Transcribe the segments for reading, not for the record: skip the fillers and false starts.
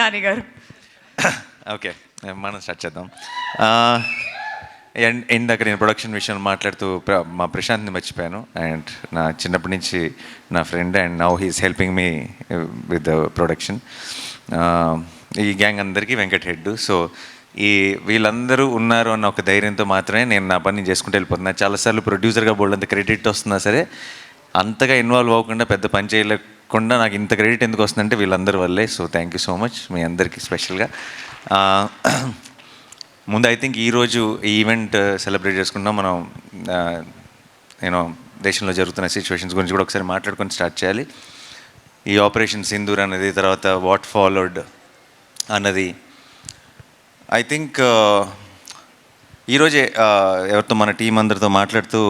నాని గారు. ఓకే, మనం స్టార్ట్ చేద్దాం. ఇందాక నేను ప్రొడక్షన్ విషయంలో మాట్లాడుతూ మా ప్రశాంత్ని మర్చిపోయాను. అండ్ నా చిన్నప్పటి నుంచి నా friend, and now he's helping me with the production. ఈ గ్యాంగ్ అందరికీ వెంకట్ హెడ్. సో వీళ్ళందరూ ఉన్నారు అన్న ఒక ధైర్యంతో మాత్రమే నేను నా పని చేసుకుంటూ వెళ్ళిపోతున్నాను. చాలాసార్లు ప్రొడ్యూసర్గా బోల్డ్ అంత క్రెడిట్ వస్తున్నా సరే అంతగా ఇన్వాల్వ్ అవ్వకుండా, పెద్ద పని చేయలేకుండా నాకు ఇంత క్రెడిట్ ఎందుకు వస్తుందంటే వీళ్ళందరి వల్లే. So thank you so much మీ అందరికీ స్పెషల్గా. ముందు ఐ థింక్ ఈరోజు ఈ ఈవెంట్ సెలబ్రేట్ చేసుకుంటాం. మనం నేను దేశంలో జరుగుతున్న సిచ్యువేషన్స్ గురించి కూడా ఒకసారి మాట్లాడుకొని స్టార్ట్ చేయాలి. ఈ ఆపరేషన్ సింధూర్ అన్నది, తర్వాత వాట్ ఫాలోడ్ అన్నది, ఐ థింక్ ఈరోజే ఎవరితో మన టీం అందరితో మాట్లాడుతూ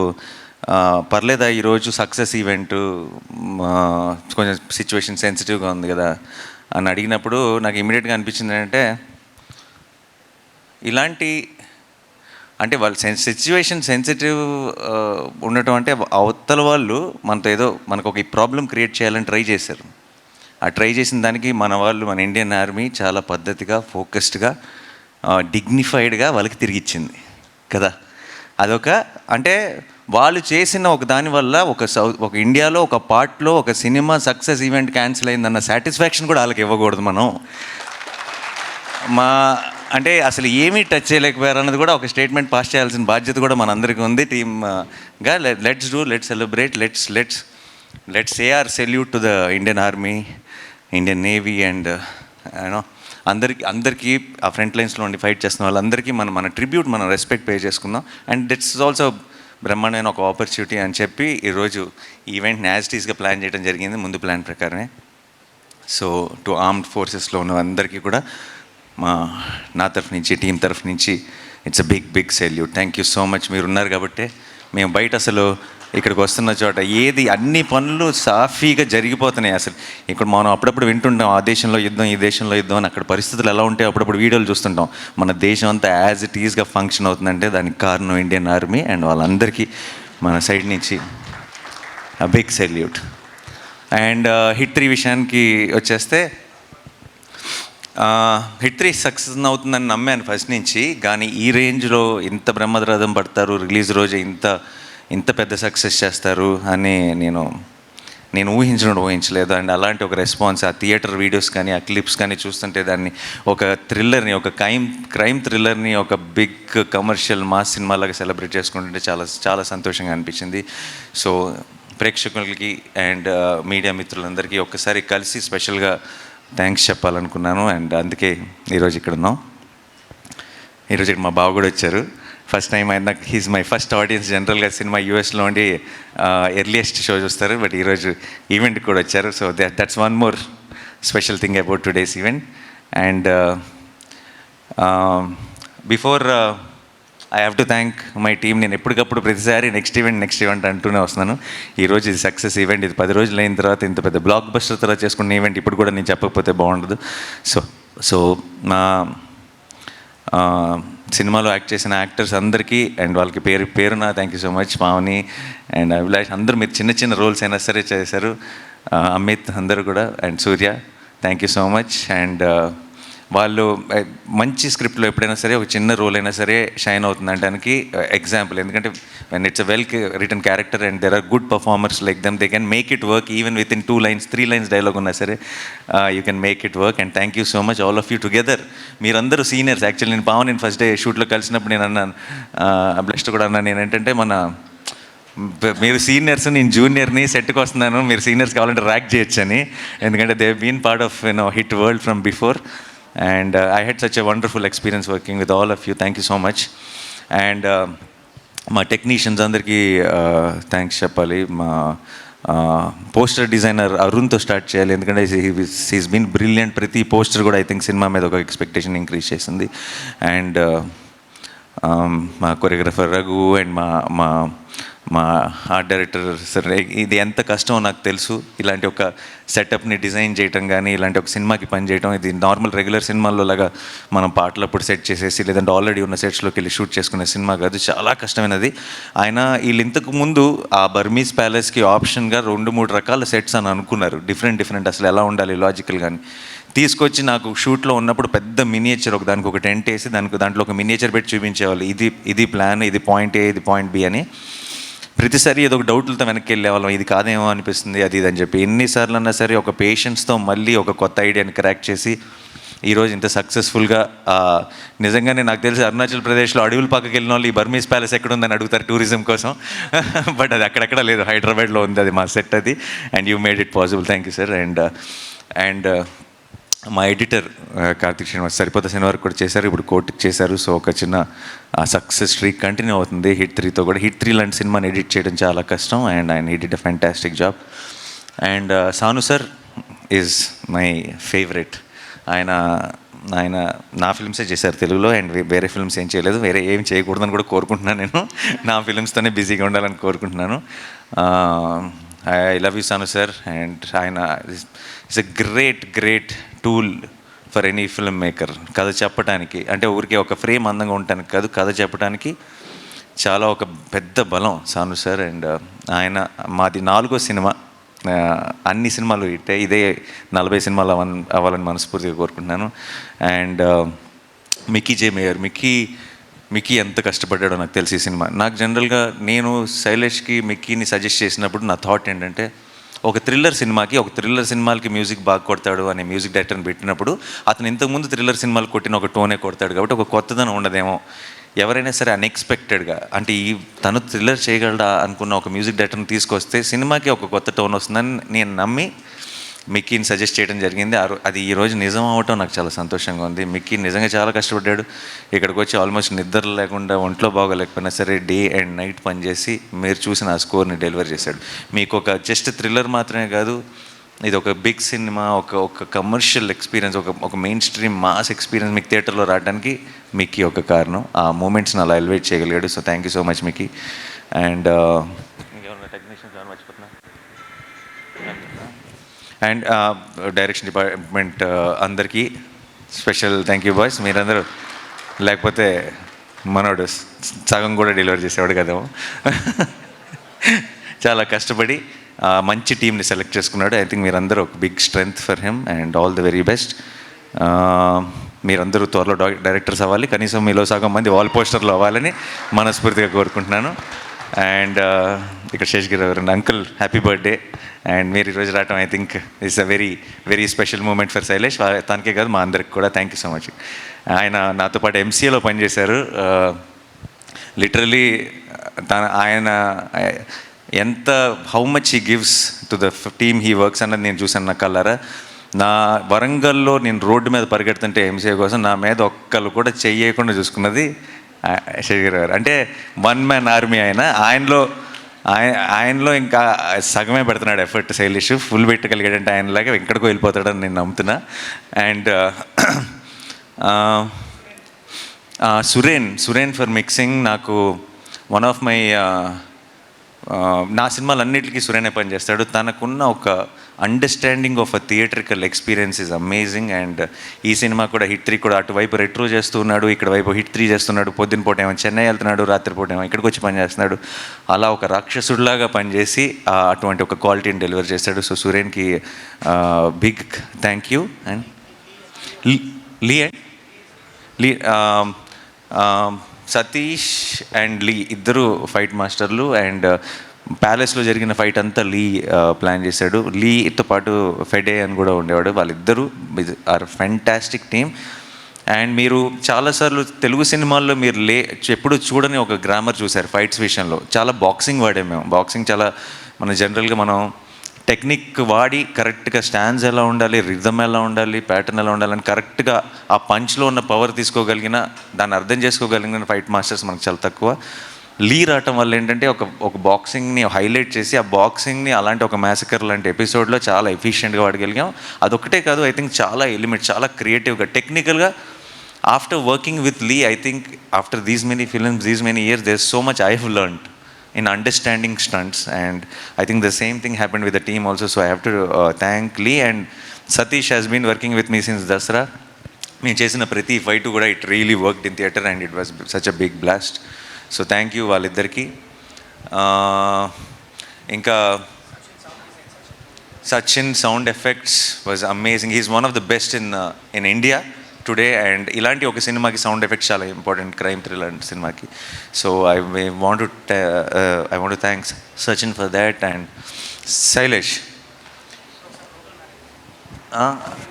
పర్లేదా ఈరోజు సక్సెస్ ఈవెంటు, కొంచెం సిచ్యువేషన్ సెన్సిటివ్గా ఉంది కదా అని అడిగినప్పుడు నాకు ఇమీడియట్గా అనిపించింది ఏంటంటే, ఇలాంటి అంటే వాళ్ళు సిచ్యువేషన్ సెన్సిటివ్ ఉండటం అంటే అవతల వాళ్ళు మనతో ఏదో మనకు ఒక ప్రాబ్లం క్రియేట్ చేయాలని ట్రై చేశారు. ఆ ట్రై చేసిన దానికి మన వాళ్ళు, మన ఇండియన్ ఆర్మీ చాలా పద్ధతిగా, ఫోకస్డ్గా, డిగ్నిఫైడ్గా వాళ్ళకి తిరిగిచ్చింది కదా. అదొక అంటే వాళ్ళు చేసిన ఒక దానివల్ల ఒక ఇండియాలో ఒక పార్ట్లో ఒక సినిమా సక్సెస్ ఈవెంట్ క్యాన్సిల్ అయిందన్న సాటిస్ఫాక్షన్ కూడా వాళ్ళకి ఇవ్వకూడదు మనం. అంటే అసలు ఏమీ టచ్ చేయలేకపోయారు అన్నది కూడా ఒక స్టేట్మెంట్ పాస్ చేయాల్సిన బాధ్యత కూడా మనందరికీ ఉంది టీమ్గా. Let's celebrate, let's say or salute to the Indian army, Indian navy, and you know అందరికీ ఆ ఫ్రంట్ లైన్స్లో ఉండి ఫైట్ చేస్తున్న వాళ్ళందరికీ మన ట్రిబ్యూట్, మనం రెస్పెక్ట్ పే చేసుకుందాం. అండ్ దిట్స్ ఇస్ ఆల్సో బ్రహ్మాండమైన ఒక ఆపర్చునిటీ అని చెప్పి ఈరోజు ఈవెంట్ని యాజ్ ఇట్ ఈస్గా ప్లాన్ చేయడం జరిగింది, ముందు ప్లాన్ ప్రకారమే. సో టు ఆర్మ్డ్ ఫోర్సెస్లో ఉన్న అందరికీ కూడా నా తరఫు నుంచి, టీం తరఫు నుంచి it's a big salute. Thank you so much. మీరు ఉన్నారు కాబట్టి మేము బయట అసలు ఇక్కడికి వస్తున్న చోట అన్ని పనులు సాఫీగా జరిగిపోతున్నాయి. అసలు ఇక్కడ మనం అప్పుడప్పుడు వింటుంటాం ఆ దేశంలో యుద్ధం, ఈ దేశంలో యుద్ధం అని. అక్కడ పరిస్థితులు ఎలా ఉంటే అప్పుడప్పుడు వీడియోలు చూస్తుంటాం. మన దేశం అంతా యాజ్ ఇట్ ఈస్గా ఫంక్షన్ అవుతుందంటే దానికి కారణం ఇండియన్ ఆర్మీ. అండ్ వాళ్ళందరికీ మన సైడ్ నుంచి బిగ్ సెల్యూట్. అండ్ హిట్ 3 విషయానికి వచ్చేస్తే, హిట్ 3 సక్సెస్ అవుతుందని నమ్మాను ఫస్ట్ నుంచి. కానీ ఈ రేంజ్లో ఇంత బ్రహ్మరథం పడతారు, రిలీజ్ రోజు ఇంత పెద్ద సక్సెస్ చేస్తారు అని నేను ఊహించలేదు. అండ్ అలాంటి ఒక రెస్పాన్స్, ఆ థియేటర్ వీడియోస్ కానీ, ఆ క్లిప్స్ కానీ చూస్తుంటే దాన్ని ఒక థ్రిల్లర్ని, ఒక క్రైమ్ థ్రిల్లర్ని ఒక బిగ్ కమర్షియల్ మాస్ సినిమాలాగా సెలబ్రేట్ చేసుకుంటుంటే చాలా చాలా సంతోషంగా అనిపించింది. సో ప్రేక్షకులకి అండ్ మీడియా మిత్రులందరికీ ఒక్కసారి కలిసి స్పెషల్గా థ్యాంక్స్ చెప్పాలనుకున్నాను. అండ్ అందుకే ఈరోజు ఇక్కడ ఉన్నాం. ఈరోజు ఇక్కడ మా బావ కూడా వచ్చారు. ఫస్ట్ టైం ఆయన, హీజ్ మై ఫస్ట్ ఆడియన్స్. జనరల్గా సినిమా యూఎస్లో ఉండి ఎర్లియస్ట్ షో చూస్తారు, బట్ ఈరోజు ఈవెంట్కి కూడా వచ్చారు. So that's one more special thing about today's event. And before I have to thank my team. నేను ఎప్పటికప్పుడు ప్రతిసారి నెక్స్ట్ ఈవెంట్ అంటూనే వస్తున్నాను. ఈరోజు ఇది సక్సెస్ ఈవెంట్. ఇది 10 రోజులు అయిన తర్వాత ఇంత పెద్ద బ్లాక్ బస్టర్ తర్వాత చేసుకున్న ఈవెంట్ ఇప్పుడు కూడా నేను చెప్పకపోతే బాగుండదు. సో నా సినిమాలో యాక్ట్ చేసిన యాక్టర్స్ అందరికీ అండ్ వాళ్ళకి పేరున thank you so much. Pavani and Abhilash అందరూ మీరు చిన్న రోల్స్ అయినా సరే చేశారు. అమిత్ అందరూ కూడా, and Surya thank you so much. And వాళ్ళు మంచి స్క్రిప్ట్లో ఎప్పుడైనా సరే ఒక చిన్న రోల్ అయినా సరే షైన్ అవుతుంది అనడానికి ఎగ్జాంపుల్. ఎందుకంటే when it's a well written character and there are good performers like them, they can make it work even with in 2 lines 3 lines dialogue ఉన్నా సరే you can make it work. And thank you so much all of you together. మీరందరూ seniors. Actually నేను first day షూట్లో కలిసినప్పుడు నేను అన్నాను, blessed కూడా అన్నాను, నేను ఏంటంటే మీరు సీనియర్స్, నేను జూనియర్ని, సెట్కి వస్తున్నాను, మీరు సీనియర్స్ కావాలంటే ర్యాక్ చేయొచ్చు అని. ఎందుకంటే they been part of hit world from before. And I had such a wonderful experience working with all of you. Thank you so much. And మా టెక్నీషియన్స్ అందరికీ థ్యాంక్స్ చెప్పాలి. మా పోస్టర్ డిజైనర్ అరుణ్తో స్టార్ట్ చేయాలి. ఎందుకంటే he's been brilliant. ప్రతి poster కూడా I think cinema మీద ఒక ఎక్స్పెక్టేషన్ ఇంక్రీజ్ చేసింది. అండ్ మా కొరియోగ్రఫర్ రఘు అండ్ మా ఆర్ట్ డైరెక్టర్ సార్. ఇది ఎంత కష్టమో నాకు తెలుసు. ఇలాంటి ఒక సెటప్ని డిజైన్ చేయటం కానీ, ఇలాంటి ఒక సినిమాకి పని చేయటం, ఇది నార్మల్ రెగ్యులర్ సినిమాల్లో లాగా మనం పాటలు అప్పుడు సెట్ చేసేసి లేదంటే ఆల్రెడీ ఉన్న సెట్స్లోకి వెళ్ళి షూట్ చేసుకునే సినిమా కాదు, చాలా కష్టమైనది. ఆయన వీళ్ళు ఇంతకు ముందు ఆ బర్మీస్ ప్యాలెస్కి ఆప్షన్గా 2-3 రకాల సెట్స్ అని అనుకున్నారు, డిఫరెంట్ అసలు ఎలా ఉండాలి లాజికల్ కానీ. తీసుకొచ్చి నాకు షూట్లో ఉన్నప్పుడు పెద్ద మినియేచర్ దానికి ఒక టెంట్ వేసి దాంట్లో ఒక మినియేచర్ పెట్టి చూపించేవాళ్ళు, ఇది ప్లాన్, ఇది పాయింట్ ఏ, ఇది పాయింట్ బి అని. ప్రతిసారి ఏదో ఒక డౌట్లతో వెనక్కి వెళ్ళేవాళ్ళం, ఇది కాదేమో అనిపిస్తుంది, అది ఇది అని చెప్పి. ఎన్నిసార్లు అన్నా సరే ఒక పేషెన్స్తో మళ్ళీ ఒక కొత్త ఐడియాని క్రాక్ చేసి ఈరోజు ఇంత సక్సెస్ఫుల్గా, నిజంగానే నాకు తెలిసి అరుణాచల్ ప్రదేశ్లో అడవుల పక్కకి వెళ్ళిన వాళ్ళు ఈ బర్మీస్ ప్యాలెస్ ఎక్కడ ఉందని అడుగుతారు టూరిజం కోసం. బట్ అది అక్కడెక్కడ లేదు, హైదరాబాద్లో ఉంది అది మా సెట్ అది. And you made it possible, thank you sir. And మా ఎడిటర్ కార్తిక్ శ్రీనివాస్ సరిపోత శనివారం కూడా చేశారు, ఇప్పుడు కోర్టుకి చేశారు. సో ఒక చిన్న సక్సెస్ స్ట్రీక్ కంటిన్యూ అవుతుంది హిట్ 3తో కూడా. హిట్ 3 లాంటి సినిమాని ఎడిట్ చేయడం చాలా కష్టం, అండ్ ఆయన he did a fantastic job. And Sanu sir is my favourite. ఆయన నా ఫిల్మ్సే చేశారు తెలుగులో, అండ్ వేరే ఫిల్మ్స్ ఏం చేయలేదు, వేరే ఏం చేయకూడదని కూడా కోరుకుంటున్నాను. నేను నా ఫిల్మ్స్తోనే బిజీగా ఉండాలని కోరుకుంటున్నాను. I love you Sanu sir. And ఆయన it's a great tool for any film maker. కథ చెప్పడానికి అంటే ఊరికే ఒక ఫ్రేమ్ అందంగా ఉండటానికి కాదు, కథ చెప్పడానికి చాలా ఒక పెద్ద బలం సాను సార్. అండ్ ఆయన మాది 4వ సినిమా, అన్ని సినిమాలు ఇదే 40 సినిమాలు అవ్వాలని మనస్ఫూర్తిగా కోరుకుంటున్నాను. And Mickey J mayor, Mickey ఎంత కష్టపడ్డాడో నాకు తెలిసి ఈ సినిమా. నాకు జనరల్గా నేను శైలేష్కి మిక్కీని సజెస్ట్ చేసినప్పుడు నా థాట్ ఏంటంటే, ఒక థ్రిల్లర్ సినిమాలకి మ్యూజిక్ బాగా కొడతాడు అనే మ్యూజిక్ డైరెక్టర్ని పెట్టినప్పుడు అతను ఇంతకుముందు థ్రిల్లర్ సినిమాలు కొట్టిన ఒక టోనే కొడతాడు కాబట్టి ఒక కొత్తదనం ఉండదేమో. ఎవరైనా సరే అన్ఎక్స్పెక్టెడ్గా అంటే తను థ్రిల్లర్ చేయగలడా అనుకున్న ఒక మ్యూజిక్ డైరెక్టర్ని తీసుకొస్తే సినిమాకి ఒక కొత్త టోన్ వస్తుందని నేను నమ్మి మిక్కీని సజెస్ట్ చేయడం జరిగింది. అది ఈరోజు నిజం అవటం నాకు చాలా సంతోషంగా ఉంది. మిక్కీ నిజంగా చాలా కష్టపడ్డాడు. ఇక్కడికి వచ్చి ఆల్మోస్ట్ నిద్ర లేకుండా, ఒంట్లో బాగోలేకపోయినా సరే డే అండ్ నైట్ పనిచేసి మీరు చూసిన ఆ స్కోర్ని డెలివర్ చేశాడు. మీకు ఒక జస్ట్ థ్రిల్లర్ మాత్రమే కాదు, ఇది ఒక బిగ్ సినిమా, ఒక కమర్షియల్ ఎక్స్పీరియన్స్, ఒక మెయిన్ స్ట్రీమ్ మాస్ ఎక్స్పీరియన్స్ మీకు థియేటర్లో రావడానికి మిక్కీ ఒక కారణం. ఆ మూమెంట్స్ని అలా ఎలివేట్ చేయగలిగాడు. So thank you so much Mickey. And technicians ఏమైనా మర్చిపోతున్నా. అండ్ డైరెక్షన్ డిపార్ట్మెంట్ అందరికీ స్పెషల్ థ్యాంక్ యూ బాయ్స్. మీరందరూ లేకపోతే మనోడు సగం కూడా డెలివరీ చేసేవాడు కదేమో. చాలా కష్టపడి మంచి టీంని సెలెక్ట్ చేసుకున్నాడు. ఐ థింక్ మీరందరూ ఒక big strength for him and all the very best. మీరందరూ త్వరలో డైరెక్టర్స్ అవ్వాలి, కనీసం మీలో సగం మంది వాల్ పోస్టర్లో అవ్వాలని మనస్ఫూర్తిగా కోరుకుంటున్నాను. అండ్ ఇక్కడ శేషగిరి గారు అంకుల్ హ్యాపీ బర్త్డే. అండ్ మీరు ఈరోజు రావటం I think it's a very special moment for Shailesh. తనకే కాదు మా అందరికి కూడా థ్యాంక్ యూ సో మచ్. ఆయన నాతో పాటు ఎంసీఏలో పనిచేశారు. లిటరలీ ఆయన ఎంత how much he gives to the team he works అన్నది నేను చూసాను నా కళ్ళారా. నా వరంగల్లో నేను రోడ్డు మీద పరిగెడుతుంటే ఎంసీఏ కోసం నా మీద ఒక్కళ్ళు కూడా చెయ్యకుండా చూసుకున్నది శేషగిరి గారు. అంటే 1 మ్యాన్ ఆర్మీ ఆయనలో ఇంకా సగమే పెడుతున్నాడు ఎఫర్ట్ శైలేష్. ఫుల్ పెట్టగలిగాడంటే ఆయనలాగా ఎక్కడికో వెళ్ళిపోతాడని నేను నమ్ముతున్నా. And Suren for mixing. నాకు వన్ ఆఫ్ మై నా సినిమాలన్నిటికీ సురేనే పనిచేస్తాడు. తనకున్న ఒక understanding of a theatrical experience is amazing. And ఈ సినిమా కూడా హిట్ 3 కూడా అటువైపు రెట్రో చేస్తున్నాడు, ఇక్కడ వైపు హిట్ 3 చేస్తున్నాడు. పొద్దున పూట ఏమో చెన్నై వెళ్తున్నాడు, రాత్రిపూట ఏమో ఇక్కడికి వచ్చి పనిచేస్తున్నాడు. అలా ఒక రాక్షసుడిలాగా పనిచేసి అటువంటి ఒక క్వాలిటీని డెలివర్ చేస్తాడు. సో సురేన్కి big thank you. And Lee Satish and Lee ఇద్దరు ఫైట్ మాస్టర్లు. అండ్ ప్యాలెస్లో జరిగిన ఫైట్ అంతా లీ ప్లాన్ చేశాడు. లీతో పాటు ఫెడే అని కూడా ఉండేవాడు. వాళ్ళిద్దరూ ఆర్ ఫ్యాంటాస్టిక్ టీమ్. అండ్ మీరు చాలాసార్లు తెలుగు సినిమాల్లో మీరు ఎప్పుడు చూడని ఒక గ్రామర్ చూశారు ఫైట్స్ విషయంలో. చాలా బాక్సింగ్ వాడాము మేము. బాక్సింగ్ చాలా జనరల్గా మనం టెక్నిక్ వాడి కరెక్ట్గా స్టాండ్స్ ఎలా ఉండాలి, రిథమ్ ఎలా ఉండాలి, ప్యాటర్న్ ఎలా ఉండాలని కరెక్ట్గా ఆ పంచ్లో ఉన్న పవర్ తీసుకోగలిగిన, దాన్ని అర్థం చేసుకోగలిగిన ఫైట్ మాస్టర్స్ మనకు చాలా తక్కువ. లీ రావటం వల్ల ఏంటంటే ఒక బాక్సింగ్ని హైలైట్ చేసి ఆ బాక్సింగ్ని అలాంటి ఒక మ్యాసకర్ లాంటి ఎపిసోడ్లో చాలా ఎఫిషియెంట్గా వాడగలిగాం. అదొక్కటే కాదు, ఐ థింక్ చాలా ఎలిమెంట్, చాలా క్రియేటివ్గా, టెక్నికల్గా. After working with Lee, I think after these many films, these many years, there so much I have learned in understanding stunts, and I think the same thing happened with the team also. So I have to thank Lee. And Satish has been working with me since Dasra. మేము చేసిన ప్రతి fight కూడా it really worked in theatre and it was such a big blast. So thank you వాళ్ళిద్దరికీ. ఇంకా Sachin sound effects was amazing. He's one of the best in India today, and ఇలాంటి ఒక సినిమాకి sound effects చాలా important, crime thriller సినిమాకి. So I want to thank Sachin for that, and Sailesh.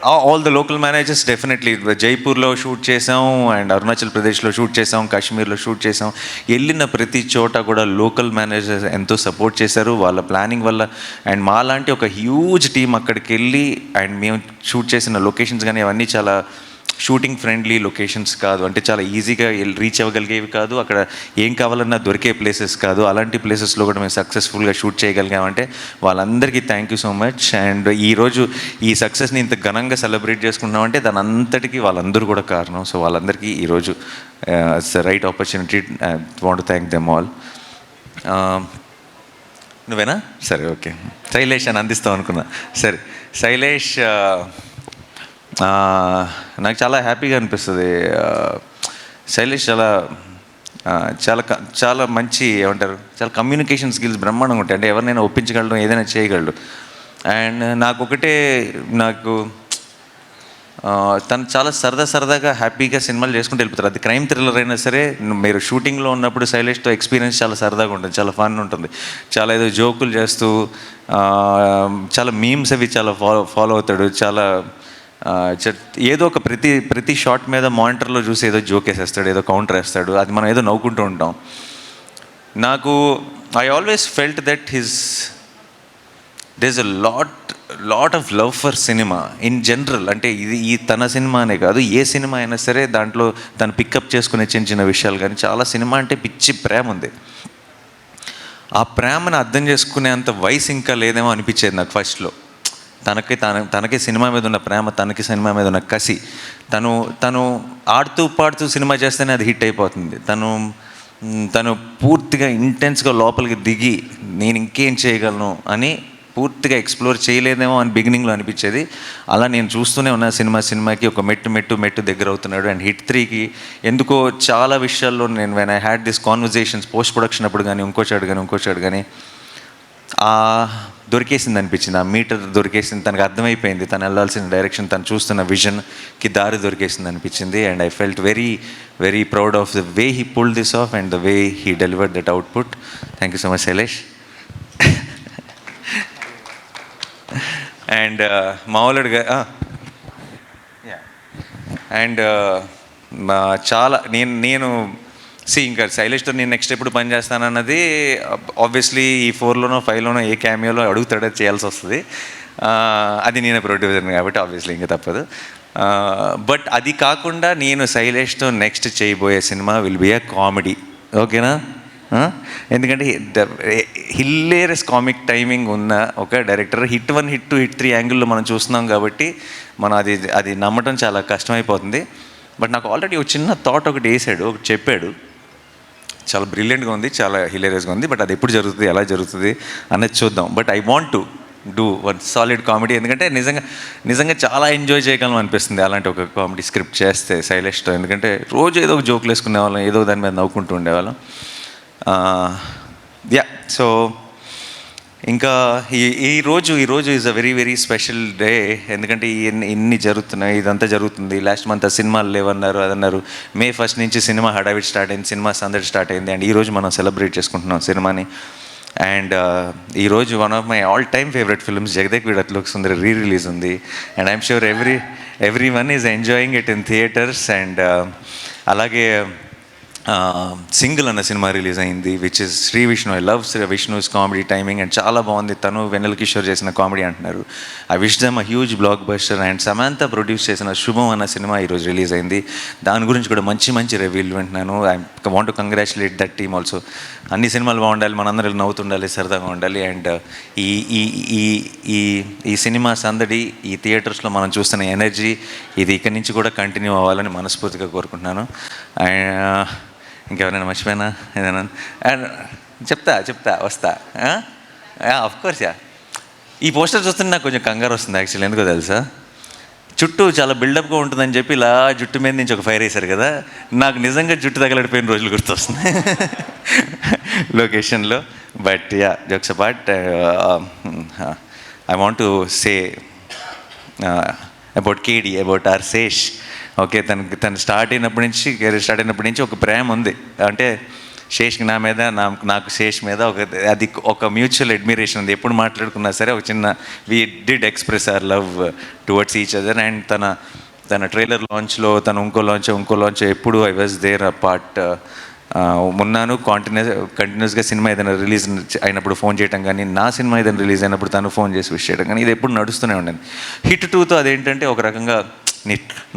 All the local managers definitely. జైపూర్లో shoot చేసాం, and Arunachal ప్రదేశ్లో shoot చేసాం, కాశ్మీర్లో షూట్ చేసాం. వెళ్ళిన ప్రతి చోట కూడా లోకల్ మేనేజర్స్ ఎంతో సపోర్ట్ చేశారు వాళ్ళ ప్లానింగ్ వల్ల. అండ్ మా లాంటి ఒక హ్యూజ్ టీం అక్కడికి వెళ్ళి, అండ్ మేము షూట్ చేసిన లొకేషన్స్ కానీ అవన్నీ చాలా షూటింగ్ ఫ్రెండ్లీ లొకేషన్స్ కాదు, అంటే చాలా ఈజీగా రీచ్ అవ్వగలిగేవి కాదు, అక్కడ ఏం కావాలన్నా దొరికే ప్లేసెస్ కాదు. అలాంటి ప్లేసెస్లో కూడా మేము సక్సెస్ఫుల్గా షూట్ చేయగలిగామంటే వాళ్ళందరికీ thank you so much. And ఈరోజు ఈ సక్సెస్ని ఇంత ఘనంగా సెలబ్రేట్ చేసుకుంటున్నామంటే దాని అంతటికీ వాళ్ళందరూ కూడా కారణం. సో వాళ్ళందరికీ ఈరోజు it's the right opportunity. I want to thank them all. నువ్వేనా? సరే, ఓకే. శైలేష్ అని అందిస్తాం అనుకున్నా. సరే, శైలేష్ నాకు చాలా హ్యాపీగా అనిపిస్తుంది. శైలేష్ చాలా చాలా చాలా మంచి, ఏమంటారు, చాలా కమ్యూనికేషన్ స్కిల్స్ బ్రహ్మాండంగా ఉంటాయి. అంటే ఎవరినైనా ఒప్పించగలడు, ఏదైనా చేయగలడు. అండ్ నాకు తను చాలా సరదాగా హ్యాపీగా సినిమాలు చేసుకుంటూ వెళ్ళిపోతారు. అది క్రైమ్ థ్రిల్లర్ అయినా సరే, మీరు షూటింగ్లో ఉన్నప్పుడు శైలేష్తో ఎక్స్పీరియన్స్ చాలా సరదాగా ఉంటుంది, చాలా ఫన్ ఉంటుంది. చాలా ఏదో జోకులు చేస్తూ చాలా మీమ్స్ అవి చాలా ఫాలో అవుతాడు. చాలా ఏదో ఒక ప్రతి షాట్ మీద మానిటర్లో చూసి ఏదో జోక్ వేసేస్తాడు, ఏదో కౌంటర్ వేస్తాడు, అది మనం ఏదో నవ్వుకుంటూ ఉంటాం. I always felt that there is a lot of love for cinema in general. అంటే ఈ తన సినిమా అనే కాదు, ఏ సినిమా అయినా సరే దాంట్లో తను పికప్ చేసుకునే చిన్న విషయాలు కానీ చాలా సినిమా అంటే పిచ్చి ప్రేమ ఉంది. ఆ ప్రేమను అర్థం చేసుకునేంత వయసు ఇంకా లేదేమో అనిపించేది నాకు ఫస్ట్లో. తనకి సినిమా మీద ఉన్న ప్రేమ, తనకి సినిమా మీద ఉన్న కసి, తను ఆడుతూ పాడుతూ సినిమా చేస్తేనే అది హిట్ అయిపోతుంది. తను పూర్తిగా ఇంటెన్స్గా లోపలికి దిగి నేను ఇంకేం చేయగలను అని పూర్తిగా ఎక్స్ప్లోర్ చేయలేదేమో అని బిగినింగ్లో అనిపించేది. అలా నేను చూస్తూనే ఉన్న సినిమాకి ఒక మెట్టు దగ్గర అవుతున్నాడు. అండ్ హిట్ 3కి ఎందుకో చాలా విషయాల్లో నేను when I had this conversations post production అప్పుడు కానీ ఇంకోచాడు కానీ దొరికేసింది అనిపించింది. ఆ మీటర్ దొరికేసింది, తనకు అర్థమైపోయింది తను వెళ్ళాల్సిన డైరెక్షన్, తను చూస్తున్న విజన్కి దారి దొరికేసింది అనిపించింది. And I felt very very proud of the way he pulled this of and the way he delivered that output. Thank you so much Shailesh. And మామూలుగా అండ్ చాలా నేను ఇంకా శైలేష్తో నేను నెక్స్ట్ ఎప్పుడు పని చేస్తానన్నది ఆబ్వియస్లీ ఈ 4లోనో 5లోనో ఏ క్యామియోలో అడుగుతాడో చేయాల్సి వస్తుంది. అది నేను ప్రొడ్యూసర్ని కాబట్టి ఆబ్వియస్లీ ఇంకా తప్పదు. బట్ అది కాకుండా నేను శైలేష్తో నెక్స్ట్ చేయబోయే cinema will be a comedy. ఓకేనా? ఎందుకంటే హిల్లేరియస్ కామిక్ టైమింగ్ ఉన్న ఒక డైరెక్టర్. హిట్ 1, హిట్ 2, హిట్ 3 యాంగిల్లో మనం చూస్తున్నాం కాబట్టి మనం అది నమ్మటం చాలా కష్టమైపోతుంది. బట్ నాకు ఆల్రెడీ ఒక చిన్న థాట్ ఒకటి చెప్పాడు, చాలా బ్రిలియంట్గా ఉంది, చాలా హిలేరియస్గా ఉంది. బట్ అది ఎప్పుడు జరుగుతుంది, ఎలా జరుగుతుంది అన్నది చూద్దాం. But I want to do one solid comedy. ఎందుకంటే నిజంగా చాలా ఎంజాయ్ చేయగలం అనిపిస్తుంది అలాంటి ఒక కామెడీ స్క్రిప్ట్ చేస్తే శైలేష్తో. ఎందుకంటే రోజు ఏదో ఒక జోకులు వేసుకునేవాళ్ళం, ఏదో దాని మీద నవ్వుకుంటూ ఉండేవాళ్ళం. సో ఇంకా ఈరోజు is a very very special day. ఎందుకంటే ఇన్ని జరుగుతున్నాయి, ఇదంతా జరుగుతుంది. లాస్ట్ మంత్ సినిమాలు లేవన్నారు, అదన్నారు. May 1 నుంచి సినిమా హడావిడి స్టార్ట్ అయింది, సినిమా సందడి స్టార్ట్ అయింది. అండ్ ఈరోజు మనం సెలబ్రేట్ చేసుకుంటున్నాం సినిమాని. అండ్ ఈరోజు one of my all time favourite films Jagadeka Veerudu Athiloka Sundari release ఉంది. And I'm sure everyone is enjoying it in theatres. And అలాగే సింగిల్ అన్న సినిమా రిలీజ్ అయింది, which is Sree Vishnu. I love Sree Vishnu's comedy timing and చాలా బాగుంది. తను వెన్నెల కిషోర్ చేసిన కామెడీ అంటున్నారు. I wish them a huge blockbuster. And Samantha produce చేసిన శుభం అన్న సినిమా ఈరోజు రిలీజ్ అయింది. దాని గురించి కూడా మంచి రివ్యూలు వింటున్నాను. I want to congratulate that team also. అన్ని సినిమాలు బాగుండాలి, మనందరూ నవ్వుతుండాలి, సరదాగా ఉండాలి. అండ్ ఈ సినిమా సందడి, ఈ థియేటర్స్లో మనం చూస్తున్న ఎనర్జీ, ఇది ఇక్కడి నుంచి కూడా కంటిన్యూ అవ్వాలని మనస్ఫూర్తిగా కోరుకుంటున్నాను. ఇంకెవరైనా మర్చిపోయినా ఏదైనా చెప్తా వస్తా. అఫ్కోర్స్ ఈ పోస్టర్ చూస్తుంటే నాకు కొంచెం కంగారు వస్తుంది యాక్చువల్లీ. ఎందుకో తెలుసా, చుట్టూ చాలా బిల్డప్గా ఉంటుందని చెప్పి ఇలా జుట్టు మీద నుంచి ఒక ఫైర్ వేశారు కదా, నాకు నిజంగా జుట్టు తగలడిపోయిన రోజులు గుర్తొస్తుంది లొకేషన్లో. But jokes apart, I want to say about Kedi, about R Sesh. Okay, తను స్టార్ట్ అయినప్పటి నుంచి, కెరీర్ స్టార్ట్ అయినప్పటి నుంచి ఒక ప్రేమ ఉంది. అంటే శేష్కి నా మీద, నాకు శేష్ మీద అది ఒక మ్యూచువల్ అడ్మిరేషన్ ఉంది. ఎప్పుడు మాట్లాడుకున్నా సరే ఒక చిన్న we did express our love towards each other. And తన ట్రైలర్ లాంచ్లో, తను ఇంకో లాంచ్ ఎప్పుడు I was there a part ఉన్నాను. కంటిన్యూస్గా సినిమా ఏదైనా రిలీజ్ అయినప్పుడు ఫోన్ చేయడం కానీ, నా సినిమా ఏదైనా రిలీజ్ అయినప్పుడు తను ఫోన్ చేసి విష్ చేయడం కానీ, ఇది ఎప్పుడు నడుస్తూనే ఉండేది. హిట్ 2తో అదేంటంటే ఒక రకంగా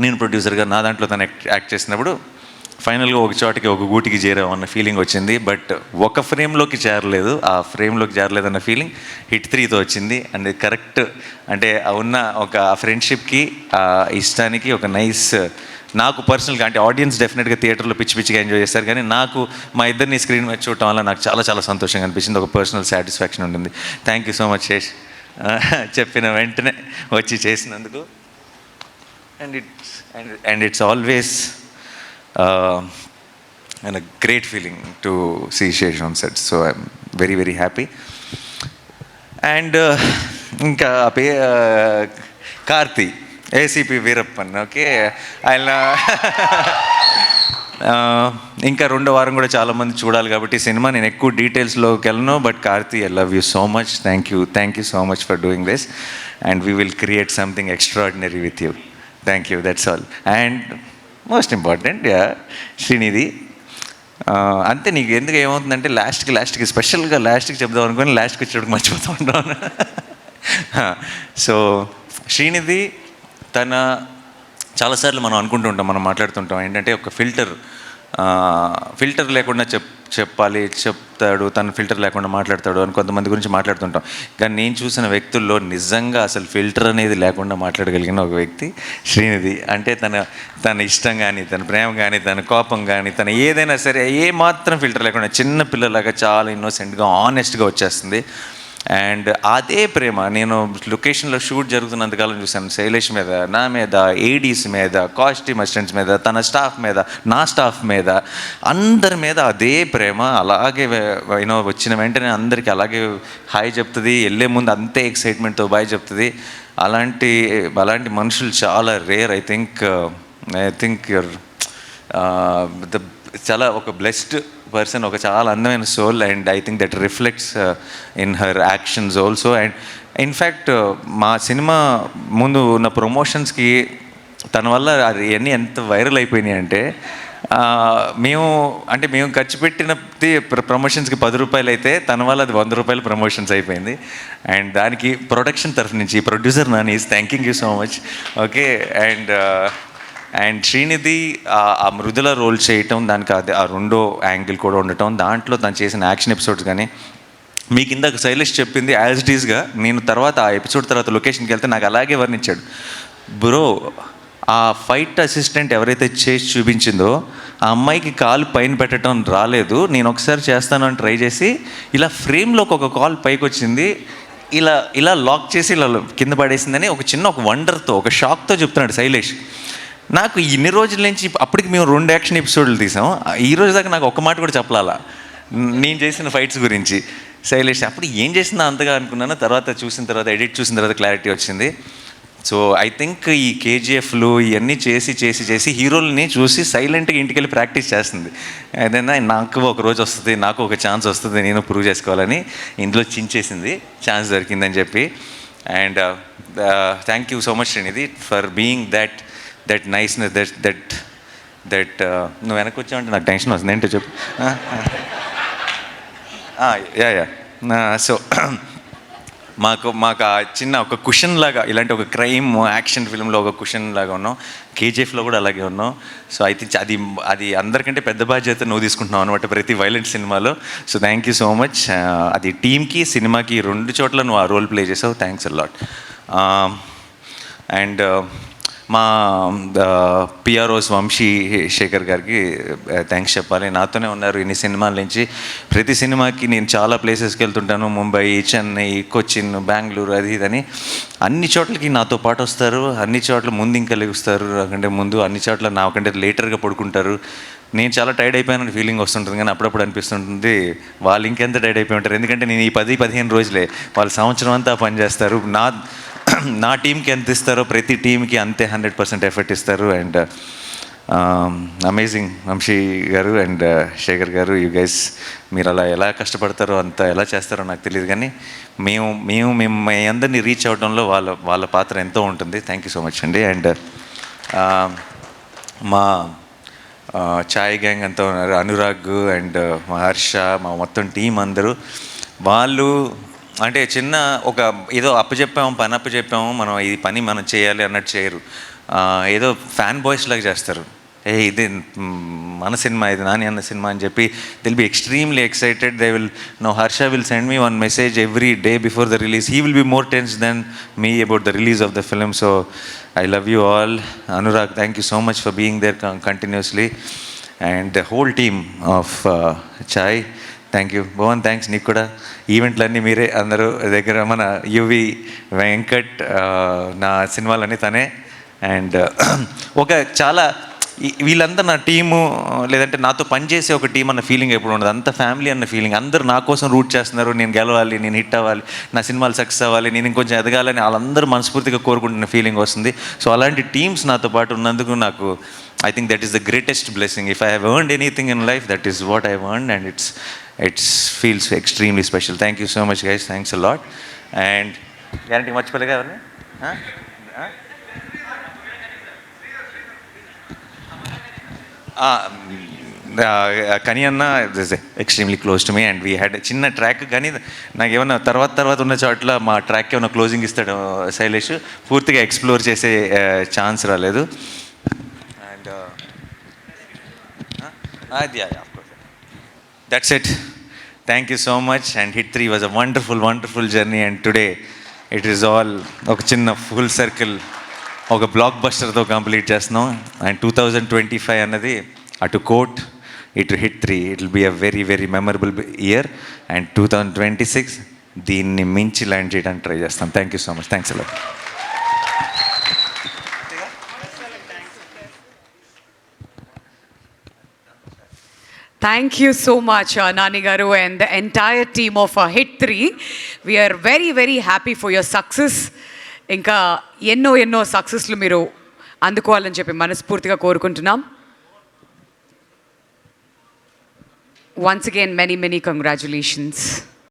నేను ప్రొడ్యూసర్గా నా దాంట్లో తను యాక్ట్ చేసినప్పుడు ఫైనల్గా ఒక చోటికి, ఒక గూటికి చేరామన్న ఫీలింగ్ వచ్చింది. బట్ ఒక ఫ్రేమ్లోకి చేరలేదు, ఆ ఫ్రేమ్లోకి చేరలేదన్న ఫీలింగ్ హిట్ 3తో వచ్చింది. అండ్ కరెక్ట్ అంటే ఉన్న ఒక ఫ్రెండ్షిప్కి, ఇష్టానికి ఒక నైస్, నాకు పర్సనల్గా అంటే ఆడియన్స్ డెఫినెట్గా థియేటర్లో పిచ్చిగా ఎంజాయ్ చేస్తారు, కానీ నాకు మా ఇద్దరిని స్క్రీన్ మీద చూడటం వల్ల నాకు చాలా చాలా సంతోషంగా అనిపించింది. ఒక పర్సనల్ సాటిస్ఫాక్షన్ ఉంటుంది. Thank you so much Sesh, చెప్పిన వెంటనే వచ్చి చేసినందుకు. And it's always and a great feeling to see Shesh on set, so I'm very very happy. And ఇంకా కార్తీ, ఏసీపీ వీరప్పన్. ఓకే, ఆయన ఇంకా 2వ వారం కూడా చాలామంది చూడాలి కాబట్టి సినిమా నేను ఎక్కువ డీటెయిల్స్లోకి వెళ్ళను. But Karthi, I love you so much. Thank you so much for doing this, and we will create something extraordinary with you. Thank you, that's all. And most important Srinidhi. అంతే, నీకు ఎందుకు ఏమవుతుందంటే లాస్ట్కి స్పెషల్గా లాస్ట్కి చెప్దాం అనుకుని లాస్ట్కి వచ్చేటప్పుడు మర్చిపోతూ ఉంటాను. సో శ్రీనిధి తన చాలాసార్లు మనం అనుకుంటూ ఉంటాం, మనం మాట్లాడుతుంటాం ఏంటంటే ఒక ఫిల్టర్ లేకుండా చెప్తాడు, తను ఫిల్టర్ లేకుండా మాట్లాడతాడు అని కొంతమంది గురించి మాట్లాడుతుంటాం. కానీ నేను చూసిన వ్యక్తుల్లో నిజంగా అసలు ఫిల్టర్ అనేది లేకుండా మాట్లాడగలిగిన ఒక వ్యక్తి శ్రీనిధి. అంటే తన ఇష్టం కానీ, తన ప్రేమ కానీ, తన కోపం కానీ, తన ఏదైనా సరే ఏ మాత్రం ఫిల్టర్ లేకుండా చిన్న పిల్లలాగా చాలా ఇన్నోసెంట్గా, ఆనెస్ట్గా వచ్చేస్తుంది. అండ్ అదే ప్రేమ నేను లొకేషన్లో షూట్ జరుగుతున్నంతకాలం చూశాను. శైలేష్ మీద, నా మీద, ఏడీస్ మీద, కాస్ట్యూమ్ అసిస్టెంట్స్ మీద, తన స్టాఫ్ మీద, నా స్టాఫ్ మీద, అందరి మీద అదే ప్రేమ. అలాగే వచ్చిన వెంటనే అందరికీ అలాగే హాయ్ చెప్తుంది, వెళ్ళే ముందు అంతే ఎక్సైట్మెంట్తో బాయ్ చెప్తుంది. అలాంటి మనుషులు చాలా రేర్. ఐ థింక్ యూర్ చాలా ఒక బ్లెస్డ్ పర్సన్, ఒక చాలా అందమైన soul. And I think that reflects in her actions also. And in fact మా సినిమా ముందు ఉన్న ప్రమోషన్స్కి తన వల్ల అది అన్నీ ఎంత వైరల్ అయిపోయినాయి అంటే, మేము ఖర్చు పెట్టినది ప్రమోషన్స్కి 10 రూపాయలు అయితే తన వల్ల అది 100 రూపాయలు ప్రమోషన్స్ అయిపోయింది. అండ్ దానికి ప్రొడక్షన్ తరఫు నుంచి producer Nani is thanking you so much. Okay, and Srinidhi ఆ మృదుల రోల్ చేయటం, దానికి అది ఆ 2వ యాంగిల్ కూడా ఉండటం, దాంట్లో తను చేసిన యాక్షన్ ఎపిసోడ్స్ కానీ, మీకు ఇందాక శైలేష్ చెప్పింది యాజ్ ఇట్ ఈస్గా నేను తర్వాత ఆ ఎపిసోడ్ తర్వాత లొకేషన్కి వెళ్తే నాకు అలాగే వర్ణించాడు. బ్రో, ఆ ఫైట్ అసిస్టెంట్ ఎవరైతే చేసి చూపించిందో ఆ అమ్మాయికి కాలు పైన పెట్టడం రాలేదు, నేను ఒకసారి చేస్తాను అని ట్రై చేసి ఇలా ఫ్రేమ్లోకి ఒక కాల్ పైకి వచ్చింది, ఇలా లాక్ చేసి ఇలా కింద పడేసిందని ఒక వండర్తో, ఒక షాక్తో చెప్తున్నాడు శైలేష్. నాకు ఇన్ని రోజుల నుంచి అప్పటికి మేము 2 యాక్షన్ ఎపిసోడ్లు తీసాం, ఈ రోజు దాకా నాకు ఒక్క మాట కూడా చెప్పాలా నేను చేసిన ఫైట్స్ గురించి. శైలేష్ అప్పుడు ఏం చేసిందా అంతగా అనుకున్నాను, తర్వాత ఎడిట్ చూసిన తర్వాత క్లారిటీ వచ్చింది. సో ఐ థింక్ ఈ కేజీఎఫ్లు ఇవన్నీ చేసి హీరోలని చూసి సైలెంట్గా ఇంటికి వెళ్ళి ప్రాక్టీస్ చేస్తుంది. ఏదైనా నాకు ఒక రోజు వస్తుంది, నాకు ఒక ఛాన్స్ వస్తుంది, నేను ప్రూవ్ చేసుకోవాలని ఇందులో చించేసింది, ఛాన్స్ దొరికిందని చెప్పి. And thank you so much Srinidhi for being that niceness, that నువ్వు వెనక్కి వచ్చావంటే నాకు టెన్షన్ వస్తుంది. ఏంటో చెప్పు. సో మాకు ఆ చిన్న ఒక కుషన్ లాగా, ఇలాంటి ఒక క్రైమ్ యాక్షన్ ఫిల్మ్లో ఒక కుషన్ లాగా ఉన్నాం, కేజీఎఫ్లో కూడా అలాగే ఉన్నాం. సో ఐ థింక్ అది అందరికంటే పెద్ద బాధ్యత నువ్వు తీసుకుంటున్నావు అనమాట ప్రతి వైలెంట్ సినిమాలో. So thank you so much. అది టీమ్కి, సినిమాకి 2 చోట్ల నువ్వు ఆ రోల్ ప్లే చేసావు. Thanks a lot. అండ్ మా పిఆర్ఓస్ వంశీ శేఖర్ గారికి థ్యాంక్స్ చెప్పాలి. నాతోనే ఉన్నారు ఇన్ని సినిమాల నుంచి. ప్రతి సినిమాకి నేను చాలా ప్లేసెస్కి వెళ్తుంటాను, ముంబై, చెన్నై, కొచ్చిన్, బెంగళూరు, అది ఇదని. అన్ని చోట్లకి నాతో పాటు వస్తారు, అన్ని చోట్ల ముందు ఇంకా లెగుస్తారు, నాకంటే ముందు అన్ని చోట్ల నాకంటే లేటర్గా పడుకుంటారు. నేను చాలా టైర్డ్ అయిపోయానని ఫీలింగ్ వస్తుంటుంది, కానీ అప్పుడప్పుడు అనిపిస్తుంటుంది వాళ్ళు ఇంకెంత టైర్డ్ అయిపోయి ఉంటారు. ఎందుకంటే నేను ఈ 10-15 రోజులే, వాళ్ళు సంవత్సరం అంతా పనిచేస్తారు. నా టీంకి ఎంత ఇస్తారో ప్రతి టీంకి అంతే 100% ఎఫర్ట్ ఇస్తారు. అండ్ అమేజింగ్ వంశీ గారు అండ్ శేఖర్ గారు, యూ గైస్, మీరు అలా ఎలా కష్టపడతారో అంత ఎలా చేస్తారో నాకు తెలియదు, కానీ మేము మీ అందరినీ రీచ్ అవ్వడంలో వాళ్ళ పాత్ర ఎంతో ఉంటుంది. థ్యాంక్ యూ సో మచ్ అండి. అండ్ మా ఛాయ్ గ్యాంగ్ అంతా ఉన్నారు, అనురాగ్ అండ్ మా హర్ష, మా మొత్తం టీం అందరూ. వాళ్ళు అంటే చిన్న ఒక ఏదో పని అప్పచెప్పాము, మనం ఈ పని మనం చేయాలి అన్నట్టు చేయరు. ఏదో ఫ్యాన్ బాయ్స్ లాగా చేస్తారు. ఇది మన సినిమా, ఇది నాని అన్న సినిమా అని చెప్పి they'll be extremely excited. They will know Harsha will send me one message every day before the release. He will be more tense than me about the release of the film. So I love you all. Anurag, thank you so much for being there continuously. And the whole team of Chai, thank you. Bhuvan, thanks నీకు కూడా. ఈవెంట్లన్నీ మీరే అందరూ దగ్గర. మన UV Venkat, నా సినిమాలన్నీ తనే. And ఒక చాలా వీళ్ళంతా నా టీము, లేదంటే నాతో పనిచేసే ఒక టీం అన్న ఫీలింగ్ ఎప్పుడు ఉండదు. అంత ఫ్యామిలీ అన్న ఫీలింగ్. అందరూ నా కోసం రూట్ చేస్తున్నారు, నేను గెలవాలి, నేను హిట్ అవ్వాలి, నా సినిమాలు సక్సెస్ అవ్వాలి, నేను ఇంకొంచెం ఎదగాలని వాళ్ళందరూ మనస్ఫూర్తిగా కోరుకుంటున్న ఫీలింగ్ వస్తుంది. సో అలాంటి టీమ్స్ నాతో పాటు ఉన్నందుకు నాకు I think that is the greatest blessing. If I have earned anything in life, that is what I have earned, and it feels extremely special. Thank you so much, guys. Thanks a lot. And guarantee much pelega evarni కని అన్న is extremely close to me, and we had a చిన్న track. కానీ నాకు ఏమన్నా తర్వాత ఉన్న చోట్ల మా ట్రాక్ ఏమన్నా క్లోజింగ్ ఇస్తాడు శైలేష్, పూర్తిగా ఎక్స్ప్లోర్ చేసే ఛాన్స్ రాలేదు. Yeah, of course. That's it. Thank you so much. And Hit 3 was a wonderful journey. And today it is all ఒక చిన్న ఫుల్ సర్కిల్, ఒక బ్లాక్ బస్టర్తో కంప్లీట్ చేస్తున్నాం. అండ్ 2025 అన్నది అటు కోట్, ఇటు Hit 3, it will be a very memorable year. And 2026 దీన్ని మించి land చేయడానికి ట్రై చేస్తాం. Thank you so much. Thanks అలా. Thank you so much, Nani Garu and the entire team of Hit 3. We are very happy for your success. ఇంకా ఎన్నో సక్సెస్లు మీరు అందుకోవాలని చెప్పి మనస్ఫూర్తిగా కోరుకుంటున్నాం. Once again, many congratulations.